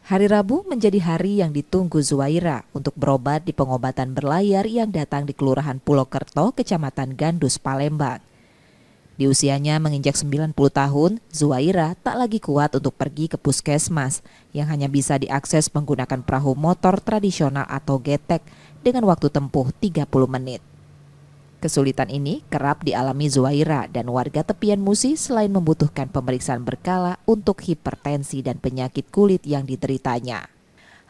Hari Rabu menjadi hari yang ditunggu Zuwaira untuk berobat di pengobatan berlayar yang datang di Kelurahan Pulokerto, Kecamatan Gandus, Palembang. Di usianya menginjak 90 tahun, Zuwaira tak lagi kuat untuk pergi ke puskesmas yang hanya bisa diakses menggunakan perahu motor tradisional atau getek dengan waktu tempuh 30 menit. Kesulitan ini kerap dialami Zuwaira dan warga tepian Musi selain membutuhkan pemeriksaan berkala untuk hipertensi dan penyakit kulit yang dideritanya.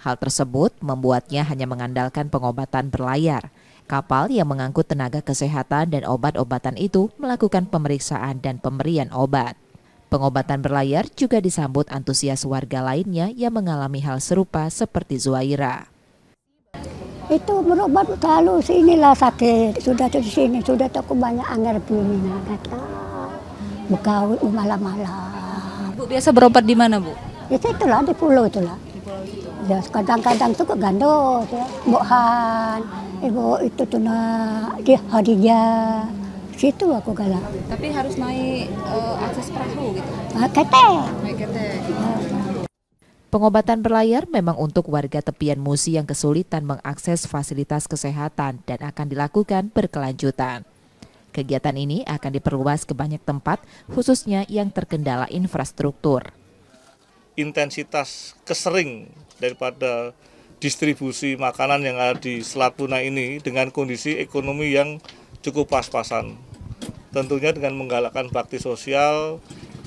Hal tersebut membuatnya hanya mengandalkan pengobatan berlayar. Kapal yang mengangkut tenaga kesehatan dan obat-obatan itu melakukan pemeriksaan dan pemberian obat. Pengobatan berlayar juga disambut antusias warga lainnya yang mengalami hal serupa seperti Zuwaira. Itu berobat selalu sinilah sakit, sudah di sini, sudah aku banyak anggar begini, bekawit malam-malam. Bu biasa berobat di mana, Bu? Itu itulah di pulau itulah. Ya, kadang-kadang tuh ke Gandos, ya. Bokhan, ibu itu tuh di Hadijah, situ aku galak. Tapi harus naik akses perahu gitu. Ketek. Naik ketek. Pengobatan berlayar memang untuk warga tepian Musi yang kesulitan mengakses fasilitas kesehatan dan akan dilakukan berkelanjutan. Kegiatan ini akan diperluas ke banyak tempat, khususnya yang terkendala infrastruktur. Intensitas kesering daripada distribusi makanan yang ada di Selat Tuna ini dengan kondisi ekonomi yang cukup pas-pasan. Tentunya dengan menggalakkan bakti sosial,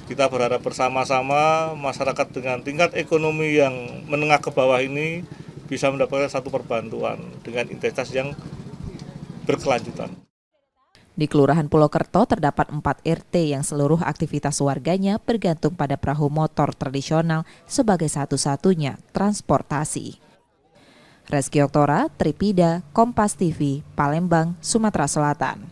kita berharap bersama-sama masyarakat dengan tingkat ekonomi yang menengah ke bawah ini bisa mendapatkan satu perbantuan dengan intensitas yang berkelanjutan. Di Kelurahan Pulokerto terdapat 4 RT yang seluruh aktivitas warganya bergantung pada perahu motor tradisional sebagai satu-satunya transportasi. Reski Oktora, Tripida, Kompas TV, Palembang, Sumatera Selatan.